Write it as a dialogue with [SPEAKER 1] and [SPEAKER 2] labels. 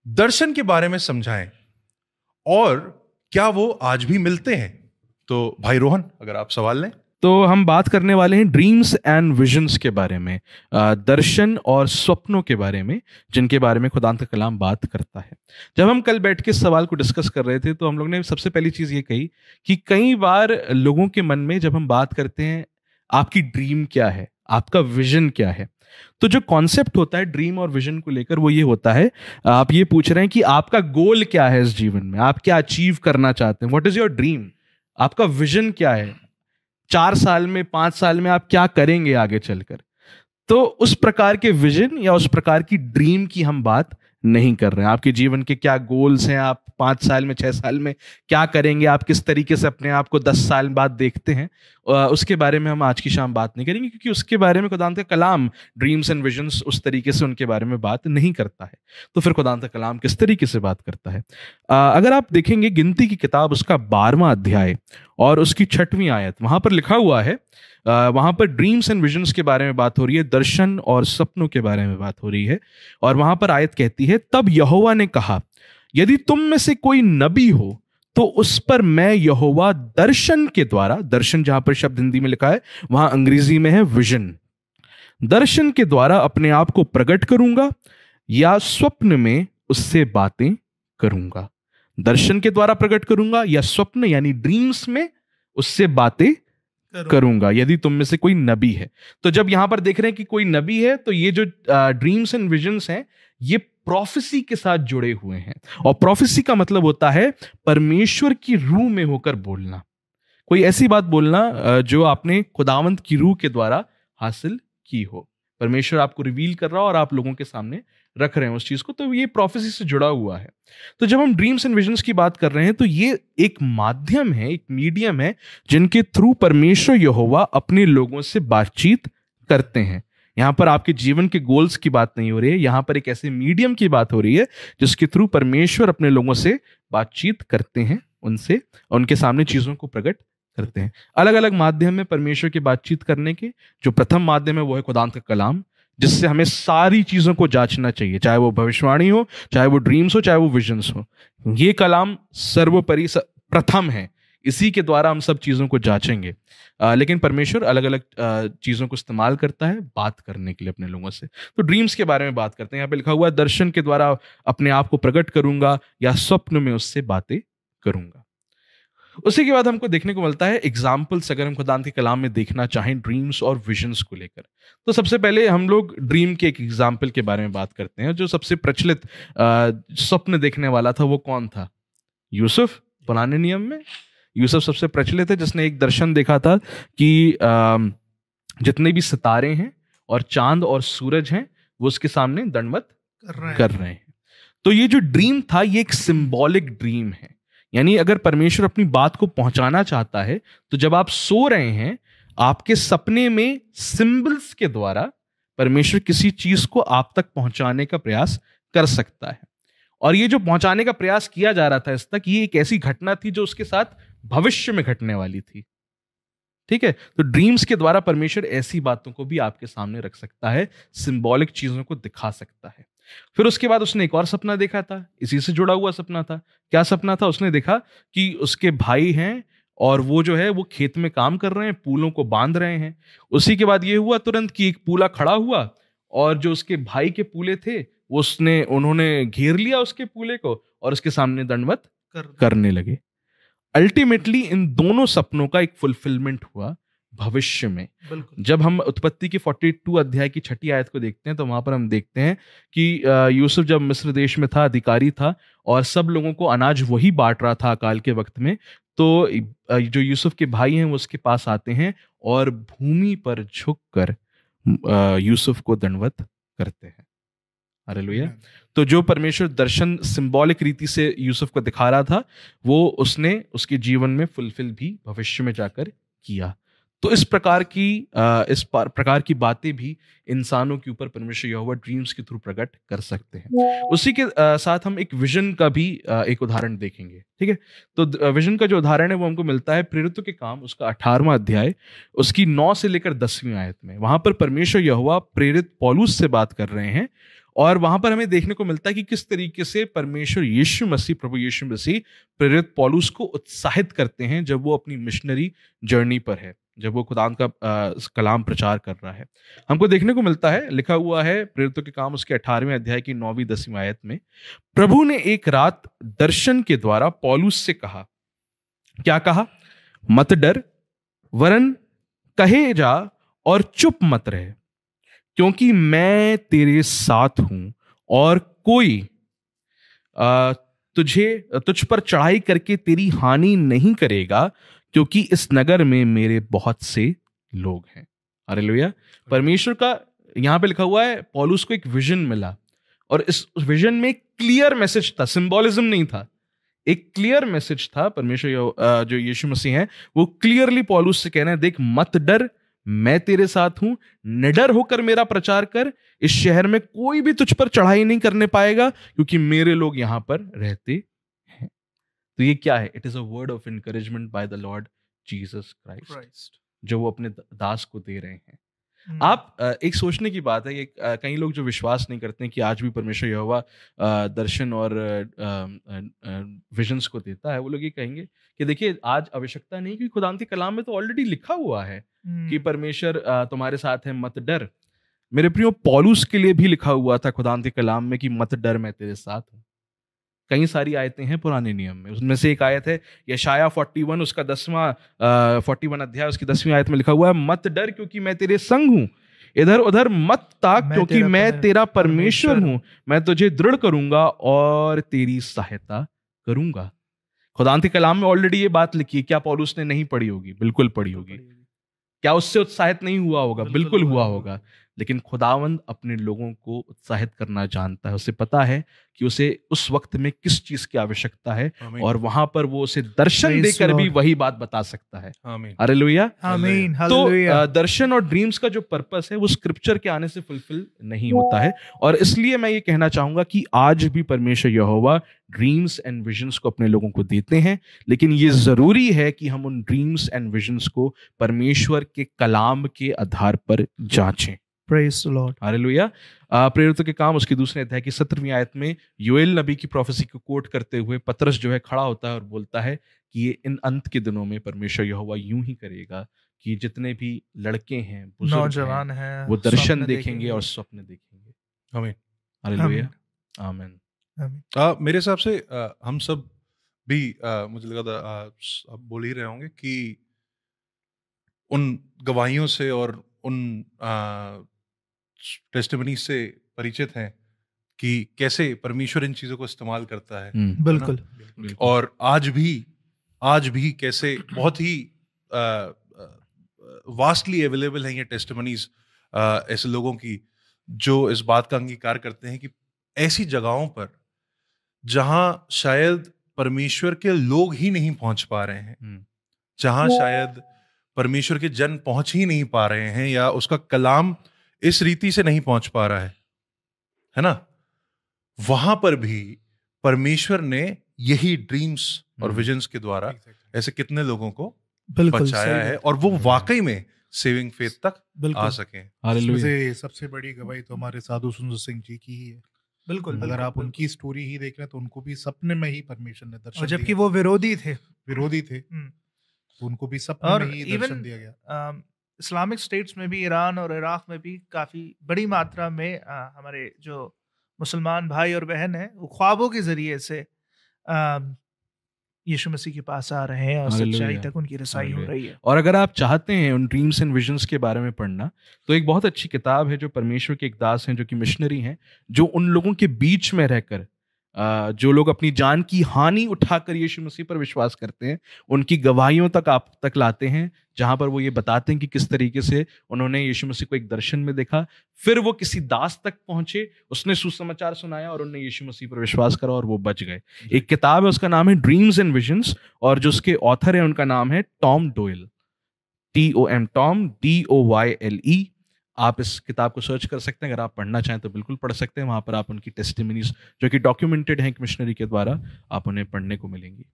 [SPEAKER 1] दर्शन के बारे में समझाएं और क्या वो आज भी मिलते हैं? तो भाई रोहन, अगर आप सवाल लें।
[SPEAKER 2] तो हम बात करने वाले हैं ड्रीम्स एंड विजन्स के बारे में, दर्शन और स्वप्नों के बारे में, जिनके बारे में खुदावंद का कलाम बात करता है। जब हम कल बैठ के इस सवाल को डिस्कस कर रहे थे तो हम लोग ने सबसे पहली चीज़ ये कही कि कई बार लोगों के मन में जब हम बात करते हैं आपकी ड्रीम क्या है, आपका विजन क्या है, तो जो कॉन्सेप्ट होता है ड्रीम और विजन को लेकर वो ये होता है, आप ये पूछ रहे हैं कि आपका गोल क्या है इस जीवन में, आप क्या अचीव करना चाहते हैं, व्हाट इज योर ड्रीम, आपका विजन क्या है, 4 साल में 5 साल में आप क्या करेंगे आगे चलकर। तो उस प्रकार के विजन या उस प्रकार की ड्रीम की हम बात नहीं कर रहे हैं। आपके जीवन के क्या गोल्स हैं, आप 5 साल में 6 साल में क्या करेंगे, आप किस तरीके से अपने आप को 10 साल बाद देखते हैं, उसके बारे में हम आज की शाम बात नहीं करेंगे, क्योंकि उसके बारे में खुदावंद का कलाम ड्रीम्स एंड विजन्स उस तरीके से उनके बारे में बात नहीं करता है। तो फिर खुदावंद का कलाम किस तरीके से बात करता है? अगर आप देखेंगे गिनती की किताब उसका 12वां अध्याय और उसकी 6वीं आयत, वहां पर लिखा हुआ है, वहां पर ड्रीम्स एंड विजन्स के बारे में बात हो रही है, दर्शन और सपनों के बारे में बात हो रही है। और वहां पर आयत कहती है, तब यहोवा ने कहा, यदि तुम में से कोई नबी हो तो उस पर मैं यहोवा दर्शन के द्वारा, दर्शन जहां पर शब्द हिंदी में लिखा है वहां अंग्रेजी में है विजन, दर्शन के द्वारा अपने आप को प्रकट करूंगा या स्वप्न में उससे बातें करूंगा। दर्शन के द्वारा प्रकट करूंगा या स्वप्न यानी ड्रीम्स में उससे बातें करूंगा, यदि तुम में से कोई नबी है। तो जब यहां पर देख रहे हैं कि कोई नबी है, तो ये जो ड्रीम्स एंड विजन्स हैं ये प्रोफेसी के साथ जुड़े हुए हैं। और प्रोफेसी का मतलब होता है परमेश्वर की रूह में होकर बोलना, कोई ऐसी बात बोलना जो आपने खुदावंद की रूह के द्वारा हासिल की हो। परमेश्वर आपको रिवील कर रहा हो और आप लोगों के सामने रख रहे हैं उस चीज को, तो ये प्रोफेसी से जुड़ा हुआ है। तो जब हम ड्रीम्स एंड विजन्स की बात कर रहे हैं तो ये एक माध्यम है, एक मीडियम है, जिनके थ्रू परमेश्वर यहोवा अपने लोगों से बातचीत करते हैं। यहां पर आपके जीवन के गोल्स की बात नहीं हो रही है, यहां पर एक ऐसे मीडियम की बात हो रही है जिसके थ्रू परमेश्वर अपने लोगों से बातचीत करते हैं, उनसे उनके सामने चीजों को प्रकट करते हैं। अलग अलग माध्यम में परमेश्वर की बातचीत करने के जो प्रथम माध्यम है वो है खुदावंद का कलाम, जिससे हमें सारी चीजों को जांचना चाहिए, चाहे वो भविष्यवाणी हो, चाहे वो ड्रीम्स हो, चाहे वो विजन्स हो। ये कलाम सर्वोपरि प्रथम है, इसी के द्वारा हम सब चीजों को जांचेंगे। लेकिन परमेश्वर अलग अलग चीजों को इस्तेमाल करता है बात करने के लिए अपने लोगों से। तो ड्रीम्स के बारे में बात करते हैं। यहाँ पे लिखा हुआ है, दर्शन के द्वारा अपने आप को प्रकट करूंगा या स्वप्न में उससे बातें करूंगा। उसी के बाद हमको देखने को मिलता है एग्जाम्पल्स, अगर हम खुदावंद के कलाम में देखना चाहें ड्रीम्स और विजन्स को लेकर। तो सबसे पहले हम लोग ड्रीम के एक एग्जाम्पल के बारे में बात करते हैं। जो सबसे प्रचलित स्वप्न देखने वाला था वो कौन था? यूसुफ। पुराने नियम में यूसुफ सबसे प्रचलित है, जिसने एक दर्शन देखा था कि जितने भी सितारे हैं और चांद और सूरज हैं वो उसके सामने दंडवत कर रहे हैं। तो ये जो ड्रीम था ये एक सिंबॉलिक ड्रीम है, यानी अगर परमेश्वर अपनी बात को पहुंचाना चाहता है तो जब आप सो रहे हैं आपके सपने में सिंबल्स के द्वारा परमेश्वर किसी चीज को आप तक पहुंचाने का प्रयास कर सकता है। और ये जो पहुंचाने का प्रयास किया जा रहा था इस तक, ये एक ऐसी घटना थी जो उसके साथ भविष्य में घटने वाली थी। ठीक है, तो ड्रीम्स के द्वारा परमेश्वर ऐसी बातों को भी आपके सामने रख सकता है, सिंबॉलिक चीजों को दिखा सकता है। फिर उसके बाद उसने एक और सपना देखा था, इसी से जुड़ा हुआ सपना था। क्या सपना था? उसने देखा कि उसके भाई हैं और वो जो है वो खेत में काम कर रहे हैं, पूलों को बांध रहे हैं। उसी के बाद ये हुआ तुरंत कि एक पूला खड़ा हुआ और जो उसके भाई के पूले थे वो उन्होंने घेर लिया उसके पूले को और उसके सामने दंडवत करने लगे। अल्टीमेटली इन दोनों सपनों का एक फुलफिलमेंट हुआ भविष्य में। जब हम उत्पत्ति की 42 अध्याय की 6ठी आयत को देखते हैं तो वहां पर हम देखते हैं कि यूसुफ जब मिस्र देश में था, अधिकारी था और सब लोगों को अनाज वही बांट रहा था अकाल के वक्त में, तो जो यूसुफ के भाई हैं वो उसके पास आते हैं और भूमि पर झुककर यूसुफ को दंडवत करते हैं। हालेलुया। तो जो परमेश्वर दर्शन सिंबॉलिक रीति से यूसुफ को दिखा रहा था वो उसने उसके जीवन में फुलफिल भी भविष्य में जाकर किया। तो इस प्रकार की बातें भी इंसानों के ऊपर परमेश्वर यहोवा ड्रीम्स के थ्रू प्रकट कर सकते हैं। उसी के साथ हम एक विजन का भी एक उदाहरण देखेंगे। ठीक है, तो विजन का जो उदाहरण है वो हमको मिलता है प्रेरितों के काम उसका 18वां अध्याय उसकी 9 से लेकर 10वीं आयत में। वहां पर परमेश्वर यहोवा प्रेरित पौलुस से बात कर रहे हैं और वहां पर हमें देखने को मिलता है कि किस तरीके से परमेश्वर यीशु मसीह, प्रभु यीशु मसीह प्रेरित पौलुस को उत्साहित करते हैं जब वो अपनी मिशनरी जर्नी पर है, जब वो खुदा का कलाम प्रचार कर रहा है। हमको देखने को मिलता है, लिखा हुआ है प्रेरितों के काम उसके 18वें अध्याय की 9वीं-10वीं आयत में, प्रभु ने एक रात दर्शन के द्वारा पौलुस से कहा। क्या कहा? मत डर, वरन कहे जा और चुप मत रहे, क्योंकि मैं तेरे साथ हूं और कोई तुझ पर चढ़ाई करके तेरी हानि नहीं करेगा, क्योंकि इस नगर में मेरे बहुत से लोग हैं। हालेलुया। परमेश्वर का यहां पे लिखा हुआ है, पौलुस को एक विजन मिला और इस विजन में क्लियर मैसेज था, सिंबोलिज्म नहीं था, एक क्लियर मैसेज था। परमेश्वर जो यीशु मसीह हैं वो क्लियरली पौलुस से कह रहे हैं, देख मत डर, मैं तेरे साथ हूं, निडर होकर मेरा प्रचार कर, इस शहर में कोई भी तुझ पर चढ़ाई नहीं करने पाएगा, क्योंकि मेरे लोग यहां पर रहते हैं। तो ये क्या है? It is a word of encouragement by the Lord Jesus Christ, जो वो अपने दास को दे रहे हैं। आप एक सोचने की बात है, ये कई लोग जो विश्वास नहीं करते हैं कि आज भी परमेश्वर यहोवा दर्शन और विजन्स को देता है, वो लोग ये कहेंगे कि देखिए आज आवश्यकता नहीं, क्योंकि खुदावंद के कलाम में तो ऑलरेडी लिखा हुआ है कि परमेश्वर तुम्हारे साथ है, मत डर। मेरे प्रियो, पौलुस के लिए भी लिखा हुआ था खुदावंद के कलाम में कि मत डर, मैं तेरे साथ हूं। कई सारी आयतें हैं पुराने नियम में, उसमें से एक आयत है यशाया 41 उसका 41 अध्याय उसकी 10वीं आयत में लिखा हुआ है, मत डर क्योंकि मैं तेरे संग हूं, इधर उधर मत ताक क्योंकि मैं तेरा परमेश्वर हूं, मैं तुझे दृढ़ करूंगा और तेरी सहायता करूंगा। खुदावंद के कलाम में ऑलरेडी ये बात लिखी है। क्या पौलुस ने नहीं पढ़ी होगी? बिल्कुल पढ़ी होगी। क्या उससे उत्साहित नहीं हुआ होगा? बिल्कुल हुआ होगा। लेकिन खुदावंद अपने लोगों को उत्साहित करना जानता है, उसे पता है कि उसे उस वक्त में किस चीज की आवश्यकता है, और वहां पर वो उसे दर्शन देकर भी वही बात बता सकता है। हालेलुया। तो दर्शन और ड्रीम्स का जो पर्पस है वो स्क्रिप्चर के आने से फुलफिल नहीं होता है, और इसलिए मैं ये कहना चाहूंगा कि आज भी परमेश्वर यहोवा ड्रीम्स एंड विजन्स को अपने लोगों को देते हैं, लेकिन ये जरूरी है कि हम उन ड्रीम्स एंड विजन्स को परमेश्वर के कलाम के आधार पर जांचें।
[SPEAKER 3] Praise the Lord.
[SPEAKER 2] हालेलुया। प्रेरितों के काम उसके 2 अध्याय की 17वीं आयत में योएल नबी की प्रोफेसी को कोट करते हुए पतरस जो है खड़ा होता है और बोलता है कि ये इन अंत के दिनों में परमेश्वर यहोवा यूं ही करेगा कि जितने भी लड़के हैं,
[SPEAKER 3] नौजवान हैं,
[SPEAKER 2] वो दर्शन देखेंगे और स्वप्न देखेंगे।
[SPEAKER 1] आमीन।
[SPEAKER 2] हालेलुया। आमीन।
[SPEAKER 1] मेरे हिसाब से हम सब भी मुझे लगा था आप बोल ही रहे होंगे कि उन गवाहियों से और उन टेस्टिमनी से परिचित हैं कि कैसे परमेश्वर इन चीजों को इस्तेमाल करता है।
[SPEAKER 3] बिल्कुल।
[SPEAKER 1] और आज भी कैसे बहुत ही वास्टली अवेलेबल हैं ये टेस्टिमनीज ऐसे लोगों की जो इस बात का अंगीकार करते हैं कि ऐसी जगहों पर जहां शायद परमेश्वर के लोग ही नहीं पहुंच पा रहे हैं, जहां शायद परमेश्वर के जन पहुंच ही नहीं पा रहे हैं, या उसका कलाम इस रीति से नहीं पहुंच पा रहा है ना, वहां पर भी परमेश्वर ने यही ड्रीम्स और विजन्स के द्वारा ऐसे कितने लोगों को बचाया है, और वो वाकई में सेविंग फेथ तक आ सके।
[SPEAKER 4] हालेलुया। सबसे बड़ी गवाही तो हमारे साधु सुंदर सिंह जी की ही है।
[SPEAKER 3] बिल्कुल।
[SPEAKER 4] अगर आप उनकी स्टोरी ही देख रहे हैं तो उनको भी सपने में ही परमेश्वर ने दर्शन दिया,
[SPEAKER 3] जबकि वो विरोधी थे।
[SPEAKER 4] उनको भी सपने में ही दर्शन दिया गया।
[SPEAKER 3] इस्लामिक स्टेट्स में भी, ईरान और इराक में भी काफी बड़ी मात्रा में हमारे जो मुसलमान भाई और बहन हैं वो ख्वाबों के जरिए से यीशु मसीह के पास आ रहे हैं और सच्चाई तक उनकी रसाई हो रही है।
[SPEAKER 2] और अगर आप चाहते हैं उन ड्रीम्स एंड विजन्स के बारे में पढ़ना, तो एक बहुत अच्छी किताब है जो परमेश्वर के एक दास हैं जो कि मिशनरी हैं, जो उन लोगों के बीच में रहकर जो लोग अपनी जान की हानि उठाकर यीशु मसीह पर विश्वास करते हैं, उनकी गवाहियों तक आप तक लाते हैं, जहां पर वो ये बताते हैं कि किस तरीके से उन्होंने यीशु मसीह को एक दर्शन में देखा, फिर वो किसी दास तक पहुंचे, उसने सुसमाचार सुनाया और उन्होंने यीशु मसीह पर विश्वास करा और वो बच गए। एक किताब है, उसका नाम है ड्रीम्स एंड विजन्स, और जो उसके ऑथर है उनका नाम है Tom dial, TOM, Tom DOYLE। आप इस किताब को सर्च कर सकते हैं, अगर आप पढ़ना चाहें तो बिल्कुल पढ़ सकते हैं। वहां पर आप उनकी टेस्टिमनीज जो कि डॉक्यूमेंटेड हैं एक मिशनरी के द्वारा, आप उन्हें पढ़ने को मिलेंगी।